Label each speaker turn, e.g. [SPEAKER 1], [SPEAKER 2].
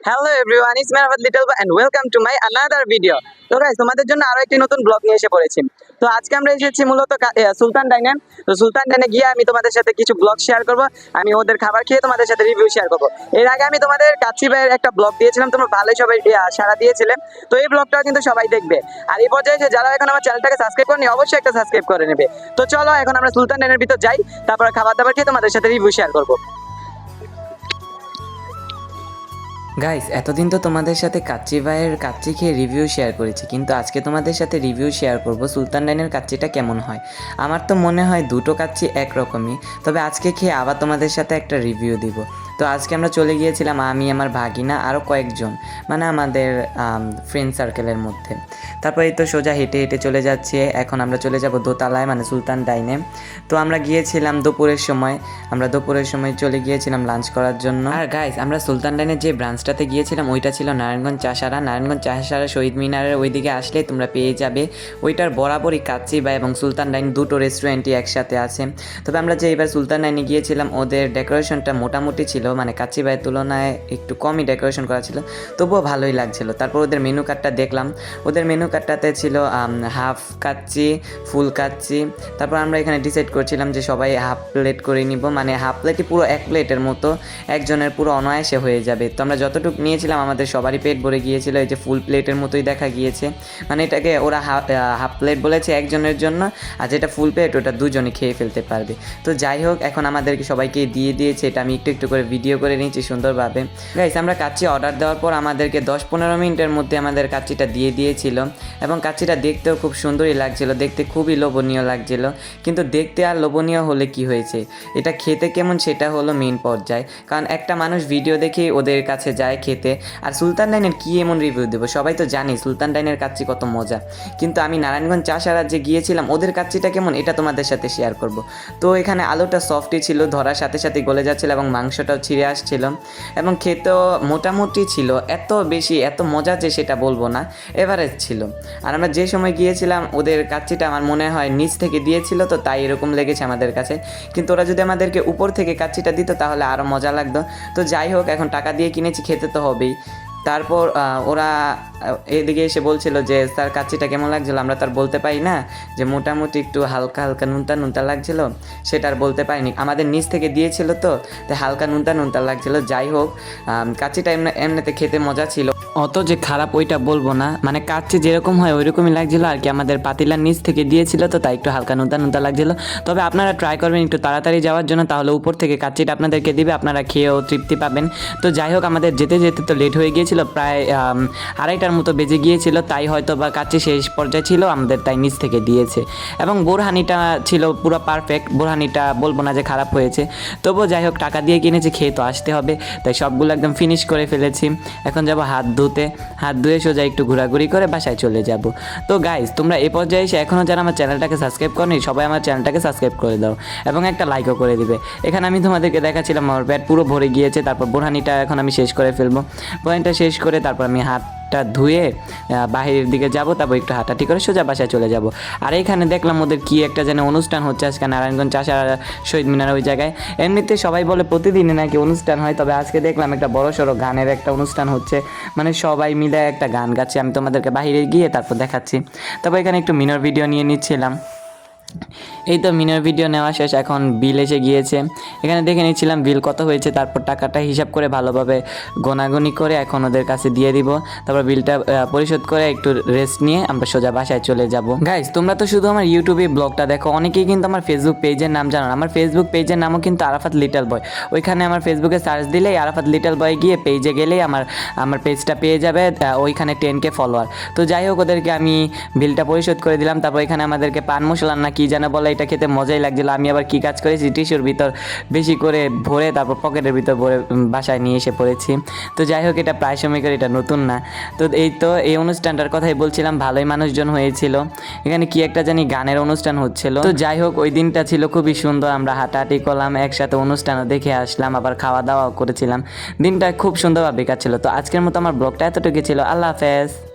[SPEAKER 1] Hello everyone, it's Merafat little boy and welcome to my another video. So guys, তোমাদের জন্য আরো একটি নতুন ব্লগ নিয়ে এসে পড়েছি। তো আজকে আমরা এসেছি মূলত সুলতান ডাইনে। তো সুলতান ডাইনে গিয়ে আমি তোমাদের সাথে কিছু ব্লগ শেয়ার করব। আমি ওদের খাবার খেয়ে তোমাদের সাথে রিভিউ শেয়ার করব। এর আগে আমি তোমাদের কাচ্চি ভাইয়ের একটা ব্লগ দিয়েছিলাম, তোমরা ভালোই সবাই সাড়া দিয়েছিলে। তো এই ব্লগটাও কিন্তু সবাই দেখবে। আর এই পর্যায়ে এসে যারা এখন আমার চ্যানেলটাকে সাবস্ক্রাইব করেনি, অবশ্যই একটা সাবস্ক্রাইব করে নেবে। তো চলো এখন আমরা সুলতান ডাইনের ভিতর যাই, তারপরে খাবার দাবার খেয়ে তোমাদের সাথে রিভিউ শেয়ার করবো।
[SPEAKER 2] গাইস, এতদিন তো তোমাদের সাথে কাচ্চি ভাইয়ের কাচ্চি খেয়ে রিভিউ শেয়ার করেছি, কিন্তু আজকে তোমাদের সাথে রিভিউ শেয়ার করব সুলতান ডাইনের কাচ্চিটা কেমন হয়। আমার তো মনে হয় দুটো কাচ্চি একরকমই, তবে আজকে খেয়ে আবার তোমাদের সাথে একটা রিভিউ দিব। তো আজকে আমরা চলে গিয়েছিলাম, আমি, আমার ভাগিনা, আরও কয়েকজন, মানে আমাদের ফ্রেন্ড সার্কেলের মধ্যে। তারপরে এই তো সোজা হেঁটে হেঁটে চলে যাচ্ছে। এখন আমরা চলে যাব দোতলায়, মানে সুলতান ডাইনে। তো আমরা গিয়েছিলাম দুপুরের সময়, চলে গিয়েছিলাম লাঞ্চ করার জন্য। আর গাইস, আমরা সুলতান ডাইনের যে ব্রাঞ্চটাতে গিয়েছিলাম ওইটা ছিল নারায়ণগঞ্জ চাষারা শহীদ মিনারের ওইদিকে আসলে তোমরা পেয়ে যাবে। ওইটার বরাবরই কাচ্চি ভাই এবং সুলতান ডাইন দুটো রেস্টুরেন্টই একসাথে আছে। তবে আমরা যে এবার সুলতান ডাইনে গিয়েছিলাম, ওদের ডেকোরেশনটা মোটামুটি ছিল, মানে কাচ্চি ভাইয়ের তুলনায় একটু কমই ডেকোরেশন করা ছিল, তবুও ভালোই লাগছিল। তারপর ওদের মেনু কার্ডটা দেখলাম, ওদের মেনু কার্ডটাতে ছিল হাফ কাচ্চি, ফুল কাচ্চি। তারপর আমরা এখানে ডিসাইড করছিলাম যে সবাই হাফ প্লেট করে নিব, মানে হাফ প্লেটই পুরো এক প্লেটের মতো, একজনের পুরো অনায়াসে হয়ে যাবে। তো আমরা যতটুকু নিয়েছিলাম আমাদের সবারই পেট ভরে গিয়েছিল, এই যে ফুল প্লেটের মতোই দেখা গিয়েছে, মানে এটাকে ওরা হাফ প্লেট বলেছে একজনের জন্য, আর যেটা ফুল প্লেট ওটা দুজনে খেয়ে ফেলতে পারবে। তো যাই হোক, এখন আমাদেরকে সবাইকে দিয়ে দিয়েছে, এটা আমি একটু একটু করে ভিডিও করে নিয়েছি সুন্দরভাবে। গাইস, আমরা কাচ্চি অর্ডার দেওয়ার পর আমাদেরকে 10-15 মিনিটের মধ্যে আমাদের কাচ্চিটা দিয়ে দিয়েছিল, এবং কাচ্চিটা দেখতেও খুব সুন্দরই লাগছিল, দেখতে খুবই লোভনীয় লাগছিল। কিন্তু দেখতে আর লোভনীয় হলে কি হয়েছে, এটা খেতে কেমন সেটা হলো মেইন পর্যায়ে। কারণ একটা মানুষ ভিডিও দেখে ওদের কাছে যায় খেতে, আর সুলতান ডাইনের কী এমন রিভিউ দেবো, সবাই তো জানি সুলতান ডাইনের কাচ্চি কত মজা। কিন্তু আমি নারায়ণগঞ্জ চাষারা যে গিয়েছিলাম, ওদের কাচ্চিটা কেমন এটা তোমাদের সাথে শেয়ার করব। তো এখানে আলুটা সফটই ছিল, ধরার সাথে সাথে গলে যাচ্ছিল, এবং মাংসটাও ছিঁড়ে আসছিল, এবং খেতেও মোটামুটি ছিল, এত বেশি এত মজা যে সেটা বলবো না, এভারেজ ছিল। আর আমরা যে সময় গিয়েছিলাম ওদের কাচ্চিটা আমার মনে হয় নিচ থেকে দিয়েছিল, তো তাই এরকম লেগেছে আমাদের কাছে। কিন্তু ওরা যদি আমাদেরকে উপর থেকে কাচ্চিটা দিত তাহলে আরও মজা লাগতো। তো যাই হোক, এখন টাকা দিয়ে কিনেছি, খেতে তো হবেই। তারপর ওরা এদিকে এসে বলছিল যে স্যার কাচ্চিটা কেমন লাগছিলো, আমরা তার বলতে পারি না যে মোটামুটি একটু হালকা হালকা নুনতা নুনতা লাগছিলো, সেটা আর বলতে পারিনি, আমাদের নিচ থেকে দিয়েছিল তো, তাই হালকা নুনতা নুনতা লাগছিলো। যাই হোক, কাচ্চিটা এমনিতে খেতে মজা ছিল, অত যে খারাপ ওইটা বলবো না, মানে কাচ্চি যেরকম হয় ওইরকমই লাগছিলো আর কি। আমাদের পাতিলার নিচ থেকে দিয়েছিল তো তাই একটু হালকা নুনতা নুনতা লাগছিলো। তবে আপনারা ট্রাই করবেন একটু তাড়াতাড়ি যাওয়ার জন্য, তাহলে উপর থেকে কাচ্চিটা আপনাদেরকে দিবে, আপনারা খেয়েও তৃপ্তি পাবেন। তো যাই হোক, আমাদের যেতে যেতে তো লেট হয়ে গিয়েছিল, প্রায় 2:30টার মতো বেজে গিয়েছিল, তাই হয়তো বা কাচ্চি শেষ পর্যায়ে ছিল আমাদের, তাই নিচ থেকে দিয়েছে। এবং বোরহানিটা ছিল পুরো পারফেক্ট, বোরহানিটা বলবো না যে খারাপ হয়েছে। তবুও যাই হোক, টাকা দিয়ে কিনেছি, খেয়ে তো আসতে হবে, তাই সবগুলো একদম ফিনিশ করে ফেলেছি। এখন যাব হাত ধুয়ে সোজা একটু ঘোরাঘুরি করে বাসায় চলে যাব। তো গাইস, তোমরা এই পর্যায়ে এসে এখনও যারা আমার চ্যানেলটাকে সাবস্ক্রাইব করনি, সবাই আমার চ্যানেলটাকে সাবস্ক্রাইব করে দাও এবং একটা লাইকও করে দিবে। এখানে আমি তোমাদেরকে দেখাচ্ছিলাম আমার পেট পুরো ভরে গিয়েছে, তারপর বোরহানিটা এখন আমি শেষ করে ফেলবো। বোরহানিটা শেষ করে তারপর আমি হাতটা ধুয়ে বাহিরের দিকে যাব, তারপর একটু হাঁটাহাঁটি করে সোজা বাসায় চলে যাব। আর এইখানে দেখলাম ওদের কি একটা যেন অনুষ্ঠান হচ্ছে আজকে নারায়ণগঞ্জ চাষারা শহীদ মিনার ওই জায়গায়। এমনিতে সবাই বলে প্রতিদিনই নাকি অনুষ্ঠান হয়, তবে আজকে দেখলাম একটা বড়সড় গানের একটা অনুষ্ঠান হচ্ছে, মানে সবাই মিলে একটা গান গাচ্ছে। আমি তোমাদেরকে বাইরে গিয়ে তারপর দেখাচ্ছি। তারপর এখানে একটু মিনর ভিডিও নিয়ে নিচ্ছিলাম। এই তো মিনর ভিডিও নেওয়া শেষ, এখন বিল এসে গিয়েছে। এখানে দেখে নিচ্ছিলাম বিল কত হয়েছে, তারপর টাকাটা হিসাব করে ভালোভাবে গোনাগুনি করে এখন ওদের কাছে দিয়ে দিব। তারপর বিলটা পরিশোধ করে একটু রেস্ট নিয়ে আমরা সোজা বাসায় চলে যাব। গাইস, তোমরা তো শুধু আমার ইউটিউবে ব্লগটা দেখো, অনেকেই কিন্তু আমার ফেসবুক পেজের নাম জানো না। আমার ফেসবুক পেজের নামও কিন্তু আরাফাত লিটল বয়। ওইখানে আমার ফেসবুকে সার্চ দিলেই আরাফাত লিটল বয় গিয়ে পেজে গেলেই আমার পেজটা পেয়ে যাবে, ওইখানে 10K ফলোয়ার। তো যাই হোক, ওদেরকে আমি বিলটা পরিশোধ করে দিলাম। তারপর এখানে আমাদেরকে পান মশলা না কি যেন বলে, এটা খেতে মজাই লাগছিল। আমি আবার কি কাজ করেছি, টিস্যুর ভিতর বেশি করে ভরে তারপর পকেটের ভিতর ভরে বাসায় নিয়ে এসে পড়েছি। তো যাই হোক, এটা প্রায় সময় করে, এটা নতুন না। তো এই অনুষ্ঠানটার কথাই বলছিলাম, ভালোই মানুষজন হয়েছিল। এখানে কি একটা জানি গানের অনুষ্ঠান হচ্ছিল। তো যাই হোক, ওই দিনটা ছিল খুবই সুন্দর, আমরা হাঁটাহাঁটি করলাম, একসাথে অনুষ্ঠানও দেখে আসলাম, আবার খাওয়া দাওয়াও করেছিলাম। দিনটা খুব সুন্দরভাবে কাটছিল। তো আজকের মতো আমার ব্লগটা এতটুকু ছিল। আল্লাহ হাফেজ।